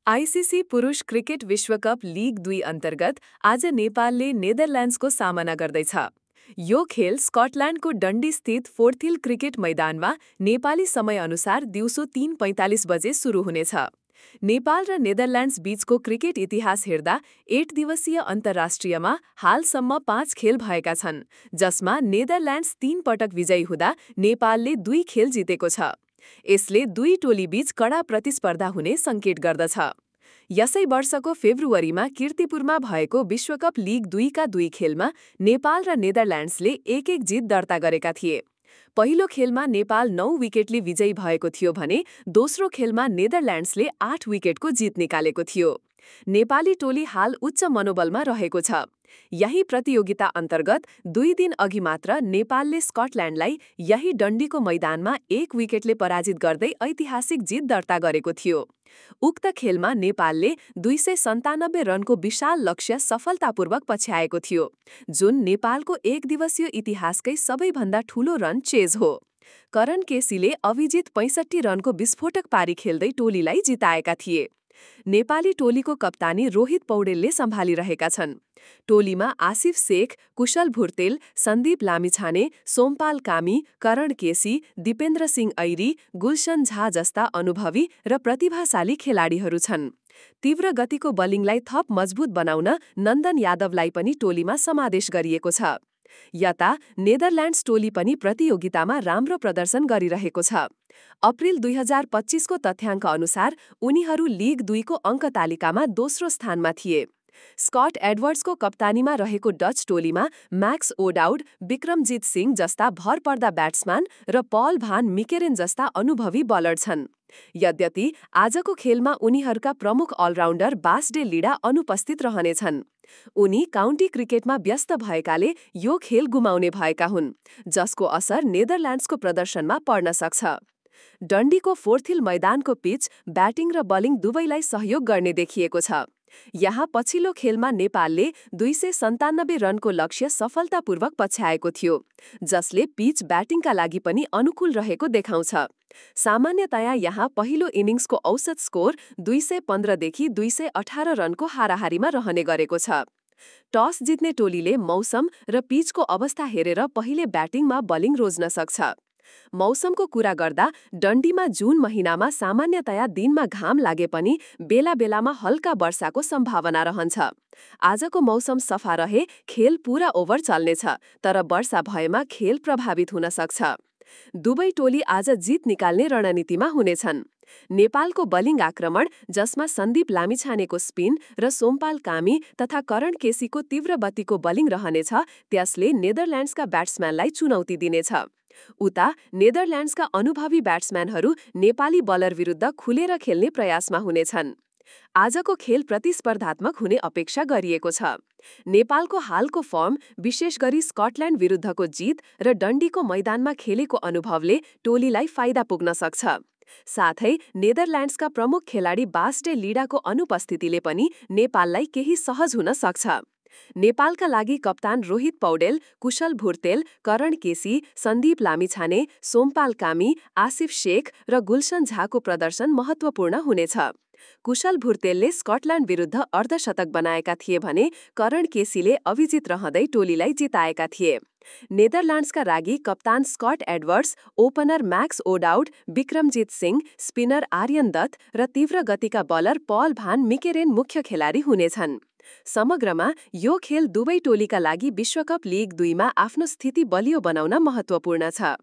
ICC पुरुष cricket विश्वकप league 2 अन्तर्गत आज नेपालले नेदरल्यान्ड्सको सामना गर्दैछ। यो खेल स्कटल्यान्डको डन्डीस्थित फोर्थ हिल क्रिकेट मैदानमा नेपाली समयअनुसार दिउँसो 3:45 बजे सुरु हुनेछ। नेपाल र नेदरल्यान्ड्स बीचको क्रिकेट इतिहास हेर्दा 8 दिवसीय अन्तर्राष्ट्रियमा हालसम्म 5 खेल भएका छन्, जसमा नेदरल्यान्ड्स 3 पटक विजयी हुँदा नेपालले 2 खेल जितेको छ। यसले दुई टोलीबीच कडा प्रतिस्पर्धा हुने सङ्केत गर्दछ। यसै वर्षको फेब्रुअरीमा कीर्तिपुरमा भएको विश्वकप लिग 2 का 2 खेलमा नेपाल र नेदरल्यान्ड्सले 1-1 जित दर्ता गरेका थिए। पहिलो खेलमा नेपाल 9 विकेटले विजयी भएको थियो भने दोस्रो खेलमा नेदरल्यान्ड्सले 8 विकेटको जित निकालेको थियो। नेपाली टोली हाल उच्च मनोबलमा रहेको छ। यही प्रतियोगिता अन्तर्गत 2 दिन अघि मात्र नेपालले स्कटल्यान्डलाई यही डन्डीको मैदानमा 1 विकेटले पराजित गर्दै ऐतिहासिक जित दर्ता गरेको थियो। उक्त खेलमा नेपालले 297 रनको विशाल लक्ष्य सफलतापूर्वक पछ्याएको थियो, जुन नेपालको एक दिवसीय इतिहासकै सबैभन्दा ठूलो रन चेज हो। करण केसीले अभिजित 65 रनको विस्फोटक पारी खेल्दै टोलीलाई जिताएका थिए। नेपाली टोलीको कप्तानी रोहित पौडेलले सम्हालिरहेका छन्। टोलीमा आसिफ शेख, कुशल भुर्तेल, सन्दीप लामिछाने, सोमपाल कामी, करण केसी, दिपेन्द्र सिंह ऐरी, गुलशन झा जस्ता अनुभवी र प्रतिभाशाली खेलाडीहरू छन्। तीव्र गतिको बलिङलाई थप मजबुत बनाउन नन्दन यादवलाई पनि टोलीमा समावेश गरिएको छ। यता नेदरल्यान्ड्स टोली पनि प्रतियोगितामा राम्रो प्रदर्शन गरिरहेको छ। अप्रिल 2025 को तथ्याङ्क अनुसार उनीहरू लिग 2 को अङ्क तालिकामा दोस्रो स्थानमा थिए। स्कट एडवर्ड्सको कप्तानीमा रहेको डच टोलीमा म्याक्स ओडाउड, विक्रमजित सिंह जस्ता भरपर्दा ब्याट्सम्यान र पल भान मिकेरेन जस्ता अनुभवी बलर छन्। यद्यपि आजको खेलमा उनीहरूका प्रमुख अलराउन्डर बासडे लिडा अनुपस्थित रहनेछन्। उनी काउन्टी क्रिकेटमा व्यस्त भएकाले यो खेल गुमाउने भएका हुन्, जसको असर नेदरल्यान्ड्सको प्रदर्शनमा पर्न सक्छ। डन्डीको फोर्थ हिल मैदानको पिच ब्याटिङ र बलिङ दुवैलाई सहयोग गर्ने देखिएको छ। यहाँ पछिल्लो खेलमा नेपालले 297 रनको लक्ष्य सफलतापूर्वक पछ्याएको थियो, जसले पिच ब्याटिङका लागि पनि अनुकूल रहेको देखाउँछ। सामान्यतया यहाँ पहिलो इनिङ्सको औसत स्कोर 215 देखि 218 रनको हाराहारीमा रहने गरेको छ। टस जित्ने टोलीले मौसम र पिचको अवस्था हेरेर पहिले ब्याटिङमा बलिङ रोज्न सक्छ। मौसमको कुरा गर्दा डन्डीमा जुन महिनामा सामान्यतया दिनमा घाम लागे पनि बेला बेलामा हल्का वर्षाको सम्भावना रहन्छ। आजको मौसम सफा रहे खेल पूरा ओभर चल्नेछ, तर वर्षा भएमा खेल प्रभावित हुन सक्छ। दुवै टोली आज जित निकाल्ने रणनीतिमा हुनेछन्। नेपालको बलिङ आक्रमण, जसमा सन्दीप लामिछानेको स्पिन र सोमपाल कामी तथा करण केसीको तीव्र गतिको बलिङ रहनेछ, त्यसले नेदरल्यान्ड्सका ब्याट्सम्यानलाई चुनौती दिनेछ। उता नेदरल्यान्ड्सका अनुभवी ब्याट्सम्यानहरू नेपाली बलर विरुद्ध खुलेर खेल्ने प्रयासमा हुनेछन्। आजको खेल प्रतिस्पर्धात्मक हुने अपेक्षा गरिएको छ। नेपालको हालको फर्म, विशेष गरी स्कटल्यान्ड विरुद्धको जित र डन्डीको मैदानमा खेलेको अनुभवले टोलीलाई फाइदा पुग्न सक्छ। साथै नेदरल्यान्ड्सका प्रमुख खेलाडी बासडे लिडाको अनुपस्थितिले पनि नेपाललाई केही सहज हुन सक्छ। नेपालका लागि कप्तान रोहित पौडेल, कुशल भुर्तेल, करण केसी, सन्दीप लामिछाने, सोमपाल कामी, आसिफ शेख र गुलशन झाको प्रदर्शन महत्त्वपूर्ण हुनेछ। कुशल भुर्तेलले स्कटल्यान्ड विरुद्ध अर्धशतक बनाएका थिए भने करण केसीले अभिजित रहँदै टोलीलाई जिताएका थिए। नेदरल्यान्ड्सका लागि कप्तान Scott Edwards, opener Max O'Dowd, Vikramjit Singh, spinner Aryan Dutt र तीव्र गतिका बलर पल भान मिकेरेन मुख्य खेलाडी हुनेछन्। समग्रमा यो खेल दुवै टोलीका लागि विश्वकप लिग 2 मा आफ्नो स्थिति बलियो बनाउन महत्त्वपूर्ण छ।